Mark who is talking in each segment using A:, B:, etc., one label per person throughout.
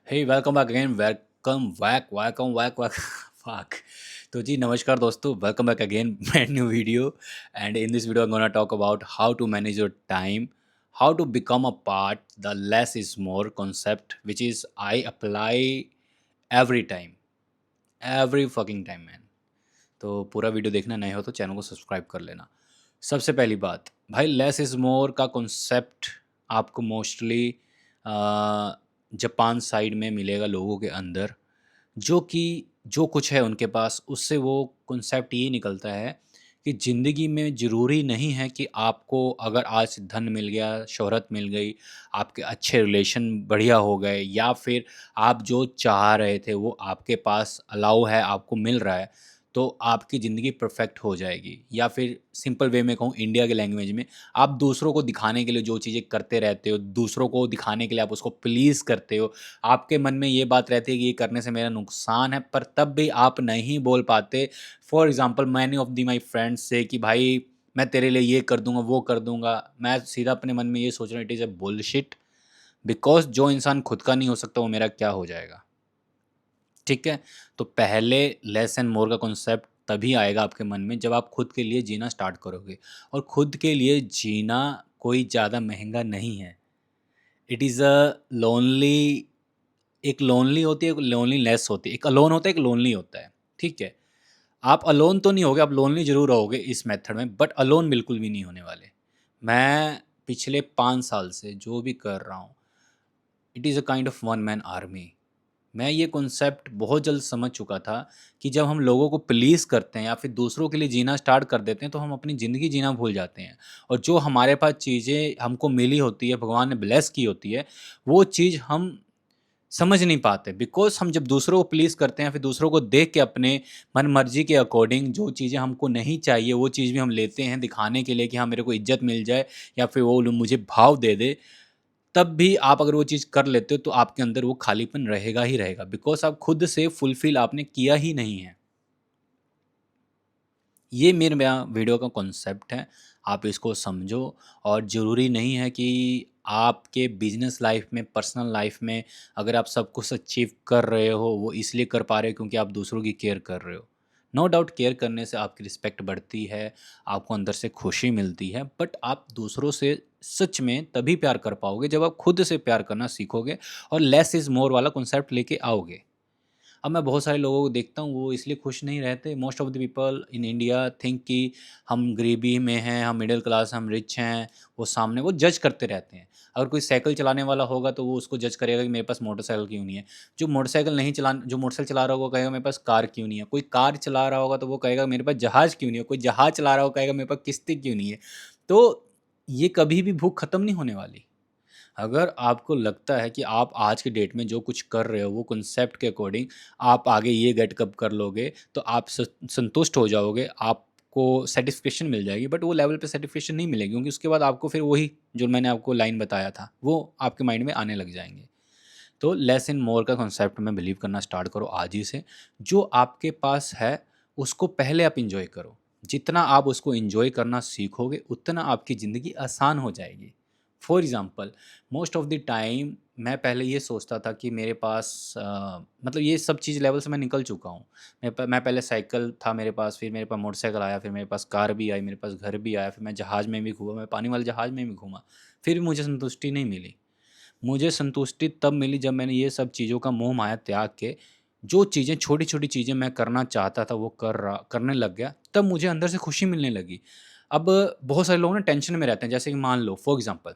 A: हे welcome back again welcome back फक तो जी नमस्कार दोस्तों, welcome back again brand new video. And in this video I am gonna talk about how to manage your time, how to become a part the less is more concept which is I apply every time, every fucking time man। तो पूरा video देखना नहीं हो तो channel को subscribe कर लेना। सबसे पहली बात भाई, लेस इज़ मोर का कॉन्सेप्ट आपको मोस्टली जापान साइड में मिलेगा लोगों के अंदर, जो कि जो कुछ है उनके पास उससे वो कॉन्सेप्ट ये निकलता है कि ज़िंदगी में ज़रूरी नहीं है कि आपको अगर आज धन मिल गया, शोहरत मिल गई, आपके अच्छे रिलेशन बढ़िया हो गए, या फिर आप जो चाह रहे थे वो आपके पास अलाउ है, आपको मिल रहा है, तो आपकी ज़िंदगी परफेक्ट हो जाएगी। या फिर सिंपल वे में कहूँ इंडिया के लैंग्वेज में, आप दूसरों को दिखाने के लिए जो चीज़ें करते रहते हो, दूसरों को दिखाने के लिए आप उसको प्लीज़ करते हो, आपके मन में ये बात रहती है कि ये करने से मेरा नुकसान है, पर तब भी आप नहीं बोल पाते। For example many of the my friends से कि भाई मैं तेरे लिए ये कर दूँगा, वो कर दूँगा। मैं सीधा अपने मन में ये सोच रहा हूँ, it is a bullshit, because जो इंसान खुद का नहीं हो सकता वो मेरा क्या हो जाएगा? ठीक है? तो पहले लेस एंड मोर का कॉन्सेप्ट तभी आएगा आपके मन में जब आप खुद के लिए जीना स्टार्ट करोगे, और खुद के लिए जीना कोई ज़्यादा महँगा नहीं है। इट इज़ अ लोनली, एक लोनली होती है, एक लोनलीनेस होती है, एक अलोन होता है, एक लोनली होता है, ठीक है? आप अलोन तो नहीं होगे, आप लोनली ज़रूर रहोगे इस मेथड में, बट अलोन बिल्कुल भी नहीं होने वाले। मैं पिछले 5 साल से जो भी कर रहा हूँ, it is a kind of one man army. मैं ये कॉन्सेप्ट बहुत जल्द समझ चुका था कि जब हम लोगों को प्लीज़ करते हैं या फिर दूसरों के लिए जीना स्टार्ट कर देते हैं, तो हम अपनी ज़िंदगी जीना भूल जाते हैं। और जो हमारे पास चीज़ें हमको मिली होती है, भगवान ने ब्लेस की होती है, वो चीज़ हम समझ नहीं पाते, बिकॉज़ हम जब दूसरों को प्लीज़ करते हैं, फिर दूसरों को देख के अपने मन-मर्ज़ी के अकॉर्डिंग जो चीज़ें हमको नहीं चाहिए, वो चीज़ भी हम लेते हैं दिखाने के लिए कि हाँ, मेरे को इज़्ज़त मिल जाए या फिर वो लोग मुझे भाव दे दे। तब भी आप अगर वो चीज़ कर लेते हो, तो आपके अंदर वो खालीपन रहेगा ही रहेगा, बिकॉज़ आप खुद से फुलफ़िल आपने किया ही नहीं है। ये मेरा वीडियो का कॉन्सेप्ट है, आप इसको समझो। और ज़रूरी नहीं है कि आपके बिज़नेस लाइफ़ में, पर्सनल लाइफ़ में अगर आप सब कुछ अचीव कर रहे हो, वो इसलिए कर पा रहे हो क्योंकि आप दूसरों की केयर कर रहे हो। नो डाउट केयर करने से आपकी रिस्पेक्ट बढ़ती है, आपको अंदर से खुशी मिलती है, बट आप दूसरों से सच में तभी प्यार कर पाओगे जब आप खुद से प्यार करना सीखोगे और लेस इज़ मोर वाला कॉन्सेप्ट लेके आओगे। अब मैं बहुत सारे लोगों को देखता हूँ, वो इसलिए खुश नहीं रहते। Most of the people in India think कि हम गरीबी में हैं, हम मिडिल क्लास, हम रिच हैं। वो सामने वो जज करते रहते हैं। अगर कोई साइकिल चलाने वाला होगा तो वो उसको जज करेगा कि मेरे पास मोटरसाइकिल क्यों नहीं है। जो मोटरसाइकिल चला रहा होगा वो कहेगा मेरे पास कार क्यों नहीं है। कोई कार चला रहा होगा तो वो कहेगा मेरे पास जहाज़ क्यों नहीं है। कोई जहाज़ चला रहा होगा कहेगा मेरे पास किश्ती क्यों नहीं है। तो ये कभी भी भूख खत्म नहीं होने वाली। अगर आपको लगता है कि आप आज के डेट में जो कुछ कर रहे हो वो कॉन्सेप्ट के अकॉर्डिंग आप आगे ये गेट कब कर लोगे, तो आप संतुष्ट हो जाओगे, आपको सेटिस्फेक्शन मिल जाएगी। बट वो लेवल पे सेटिस्फेक्शन नहीं मिलेगी, क्योंकि उसके बाद आपको फिर वही जो मैंने आपको लाइन बताया था वो आपके माइंड में आने लग जाएंगे। तो लेस इन मोर का कॉन्सेप्ट में बिलीव करना स्टार्ट करो आज ही से। जो आपके पास है उसको पहले आप इंजॉय करो। जितना आप उसको इंजॉय करना सीखोगे उतना आपकी ज़िंदगी आसान हो जाएगी। For example, most of the time मैं पहले ये सोचता था कि मेरे पास मतलब ये सब चीज़ लेवल से मैं निकल चुका हूँ। मैं पहले साइकिल था मेरे पास, फिर मेरे पास मोटरसाइकिल आया, फिर मेरे पास कार भी आई, मेरे पास घर भी आया, फिर मैं जहाज़ में भी घूमा, मैं पानी वाले जहाज़ में भी घूमा। फिर भी मुझे संतुष्टि नहीं मिली। मुझे संतुष्टि तब मिली जब मैंने ये सब चीज़ों का मोह माया त्याग के जो चीज़ें, छोटी-छोटी चीज़ें मैं करना चाहता था वो करने लग गया, तब मुझे अंदर से खुशी मिलने लगी। अब बहुत सारे लोग ना टेंशन में रहते हैं, जैसे कि मान लो फॉर एग्ज़ाम्पल,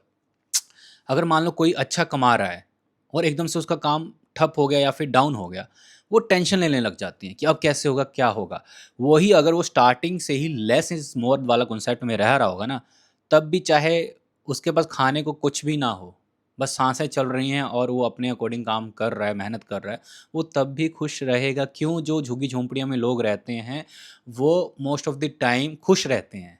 A: अगर मान लो कोई अच्छा कमा रहा है और एकदम से उसका काम ठप हो गया या फिर डाउन हो गया, वो टेंशन लेने लग जाती हैं कि अब कैसे होगा, क्या होगा? वही अगर वो स्टार्टिंग से ही लेस इज़ मोर वाला कॉन्सेप्ट में रह रहा होगा ना, तब भी चाहे उसके पास खाने को कुछ भी ना हो, बस साँसें चल रही हैं और वो अपने अकॉर्डिंग काम कर रहा है, मेहनत कर रहा है, वो तब भी खुश रहेगा। क्यों? जो झुग्गी-झोंपड़ियों में लोग रहते हैं, वो मोस्ट ऑफ द टाइम खुश रहते हैं।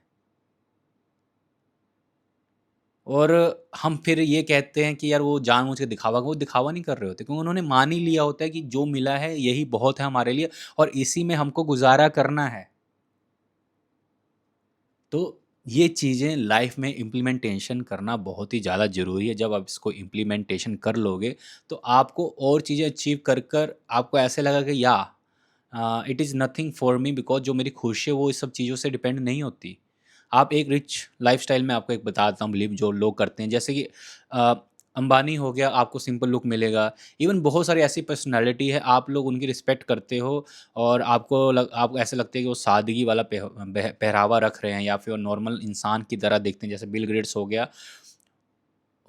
A: और हम फिर ये कहते हैं कि यार वो जानबूझ के दिखावा, वो दिखावा नहीं कर रहे होते, क्योंकि उन्होंने मान ही लिया होता है कि जो मिला है यही बहुत है हमारे लिए और इसी में हमको गुज़ारा करना है। तो ये चीज़ें लाइफ में इम्प्लीमेंटेशन करना बहुत ही ज़्यादा ज़रूरी है। जब आप इसको इम्प्लीमेंटेशन कर लोगे, तो आपको और चीज़ें अचीव कर कर आपको ऐसे लगा कि it is nothing for me, because जो मेरी खुशी है वो इस सब चीज़ों से डिपेंड नहीं होती। आप एक रिच लाइफ़स्टाइल में आपको एक बताता हूँ बिलीव जो लोग करते हैं, जैसे कि अ, अंबानी हो गया, आपको सिंपल लुक मिलेगा। इवन बहुत सारी ऐसी पर्सनैलिटी है, आप लोग उनकी रिस्पेक्ट करते हो और आपको ऐसा लगता है कि वो सादगी वाला पहरावा रख रहे हैं या फिर वो नॉर्मल इंसान की तरह दिखते हैं। जैसे बिल गेट्स हो गया,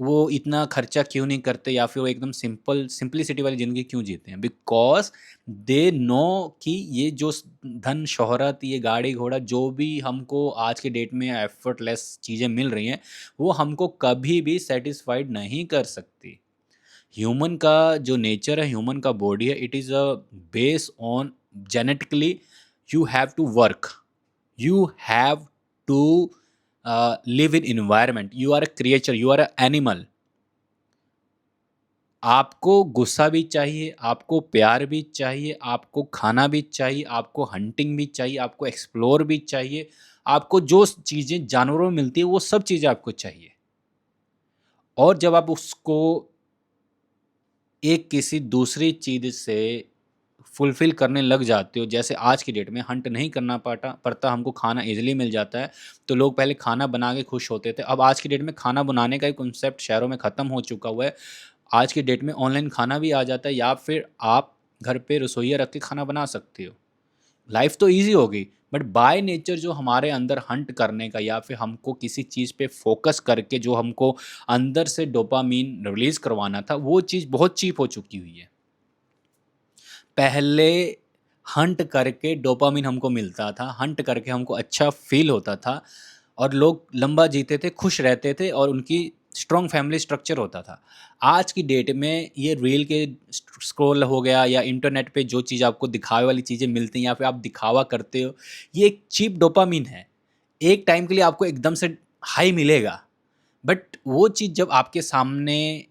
A: वो इतना खर्चा क्यों नहीं करते या फिर वो एकदम सिंप्लिसिटी वाली ज़िंदगी क्यों जीते हैं? बिकॉज़ दे नो कि ये जो धन, शोहरत, ये गाड़ी-घोड़ा जो भी हमको आज के डेट में एफर्टलेस चीज़ें मिल रही हैं, वो हमको कभी भी सैटिस्फाइड नहीं कर सकती। ह्यूमन का जो नेचर है, ह्यूमन का बॉडी है, it is based on genetically you have to work, you have to live in environment, you are a creature, you are a animal. आपको गुस्सा भी चाहिए, आपको प्यार भी चाहिए, आपको खाना भी चाहिए, आपको हंटिंग भी चाहिए, आपको एक्सप्लोर भी चाहिए, आपको जो चीज़ें जानवरों में मिलती है वो सब चीज़ें आपको चाहिए। और जब आप उसको एक किसी दूसरी चीज़ से फुलफ़िल करने लग जाते हो, जैसे आज की डेट में हंट नहीं करना पड़ता, हमको खाना ईज़िली मिल जाता है, तो लोग पहले खाना बना के खुश होते थे। अब आज की डेट में खाना बनाने का एक कॉन्सेप्ट शहरों में ख़त्म हो चुका हुआ है। आज की डेट में ऑनलाइन खाना भी आ जाता है या फिर आप घर पे रसोइया रख के खाना बना सकते हो। लाइफ़ तो ईज़ी हो गई, बट बाय नेचर जो हमारे अंदर हंट करने का या फिर हमको किसी चीज़ पे फ़ोकस करके जो हमको अंदर से डोपामाइन रिलीज़ करवाना था, वो चीज़ बहुत चीप हो चुकी हुई है। पहले हंट करके डोपामाइन हमको मिलता था, हंट करके हमको अच्छा फ़ील होता था और लोग लंबा जीते थे, खुश रहते थे और उनकी स्ट्रॉन्ग फैमिली स्ट्रक्चर होता था। आज की डेट में ये रील के स्क्रॉल हो गया या इंटरनेट पे जो चीज़ आपको दिखावे वाली चीज़ें मिलती हैं या फिर आप दिखावा करते हो, ये एक चीप डोपामाइन है। एक टाइम के लिए आपको एकदम से हाई मिलेगा, बट वो चीज़ जब आपके सामने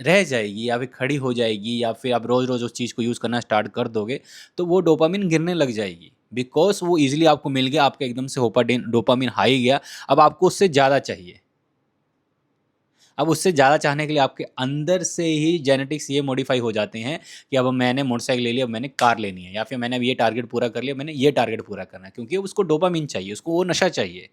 A: रह जाएगी या फिर खड़ी हो जाएगी या फिर आप रोज़-रोज़ उस चीज़ को यूज़ करना स्टार्ट कर दोगे, तो वो डोपामाइन गिरने लग जाएगी। बिकॉज़ वो ईज़िली आपको मिल गया, आपका एकदम से डोपामाइन हाई गया, अब आपको उससे ज़्यादा चाहिए। अब उससे ज़्यादा चाहने के लिए आपके अंदर से ही जेनेटिक्स ये मॉडिफ़ाई हो जाते हैं कि अब मैंने मोटरसाइकिल ले लिया, अब मैंने कार लेनी है या फिर मैंने अब ये टारगेट पूरा कर लिया, मैंने ये टारगेट पूरा करना है, क्योंकि उसको डोपामाइन चाहिए, उसको वो नशा चाहिए।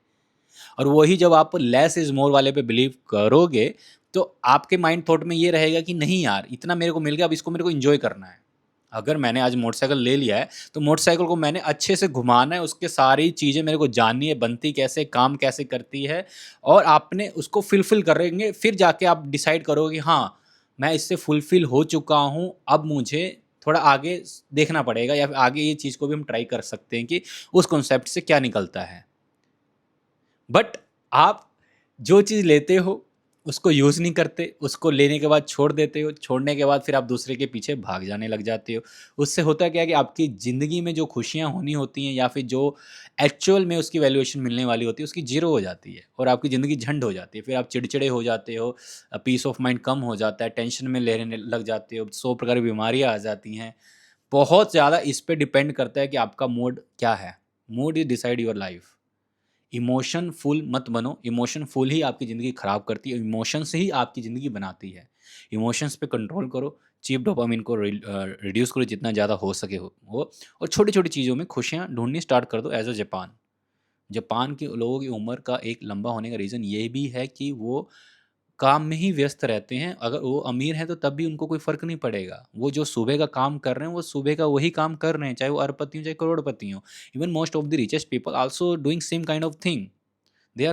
A: और वही जब आप लेस इज़ मोर वाले पे बिलीव करोगे, तो आपके माइंड थॉट में ये रहेगा कि नहीं यार, इतना मेरे को मिल गया, अब इसको मेरे को एन्जॉय करना है। अगर मैंने आज मोटरसाइकिल ले लिया है, तो मोटरसाइकिल को मैंने अच्छे से घुमाना है, उसके सारी चीज़ें मेरे को जाननी है, बनती कैसे, काम कैसे करती है और आपने उसको फुलफ़िल करेंगे, फिर जाके आप डिसाइड करोगे कि हाँ, मैं इससे फुलफ़िल हो चुका हूँ, अब मुझे थोड़ा आगे देखना पड़ेगा या फिर आगे ये चीज़ को भी हम ट्राई कर सकते हैं कि उस कॉन्सेप्ट से क्या निकलता है। बट आप जो चीज़ लेते हो, उसको यूज़ नहीं करते, उसको लेने के बाद छोड़ देते हो, छोड़ने के बाद फिर आप दूसरे के पीछे भाग जाने लग जाते हो। उससे होता क्या है कि आपकी ज़िंदगी में जो खुशियाँ होनी होती हैं या फिर जो एक्चुअल में उसकी वैल्यूएशन मिलने वाली होती है, उसकी ज़ीरो हो जाती है और आपकी ज़िंदगी झंड हो जाती है। फिर आप चिड़चिड़े हो जाते हो, पीस ऑफ माइंड कम हो जाता है, टेंशन में लेने लग जाते हो, 100 प्रकार की बीमारियाँ आ जाती हैं। बहुत ज़्यादा इस पे डिपेंड करता है कि आपका मूड क्या है। Mood is decide your life. Emotion full मत बनो, इमोशन फुल ही आपकी ज़िंदगी ख़राब करती है, इमोशन से ही आपकी ज़िंदगी बनाती है। इमोशंस पे कंट्रोल करो, चीप डोपामाइन को रिड्यूस करो जितना ज़्यादा हो सके हो और छोटी-छोटी चीज़ों में खुशियाँ ढूँढनी स्टार्ट कर दो एज़ अ जापान। जापान के लोगों की उम्र का एक लंबा होने का रीज़न ये भी है कि वो काम में ही व्यस्त रहते हैं। अगर वो अमीर हैं तो तब भी उनको कोई फ़र्क नहीं पड़ेगा। वो जो सुबह का काम कर रहे हैं, वो सुबह का वही काम कर रहे हैं, चाहे वो अरबपति हों, चाहे करोड़पति हों। Even most of the richest people also doing same kind of thing. They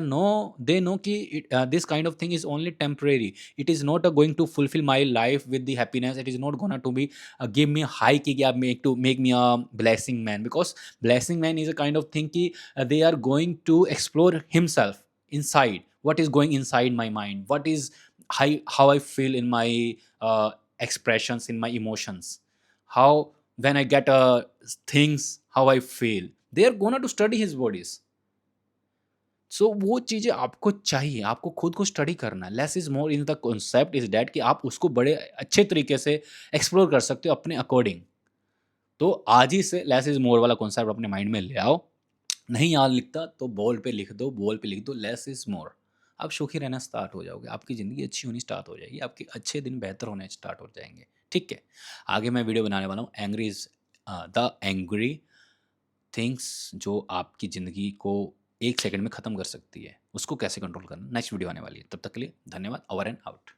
A: know कि this kind of thing is only temporary. It is not going to fulfill my life with the happiness. It is not gonna to be give me a high kick या make me a blessing man, because blessing man is a kind of thing कि they are going to explore himself inside, what is going inside my mind, what is how I feel in my expressions, in my emotions, how when I get things, how I feel. They are gonna to study his bodies. सो वो चीज़ें आपको चाहिए, आपको खुद को study करना है। Less is more in the concept is that कि आप उसको बड़े अच्छे तरीके से एक्सप्लोर कर सकते हो अपने अकॉर्डिंग। तो आज ही से लेस इज़ मोर वाला कॉन्सेप्ट अपने माइंड में ले आओ। नहीं याद लिखता तो बॉल पे लिख दो, बॉल पे लिख दो लेस इज़ मोर। आप सुखी रहना स्टार्ट हो जाओगे, आपकी ज़िंदगी अच्छी होनी स्टार्ट हो जाएगी, आपके अच्छे दिन बेहतर होने स्टार्ट हो जाएँगे, ठीक है? आगे मैं वीडियो बनाने वाला हूँ angry is the angry things जो आपकी ज़िंदगी को 1 सेकंड में ख़त्म कर सकती है, उसको कैसे कंट्रोल करना, नेक्स्ट वीडियो आने वाली है। तब तक के लिए धन्यवाद, ओवर एंड आउट।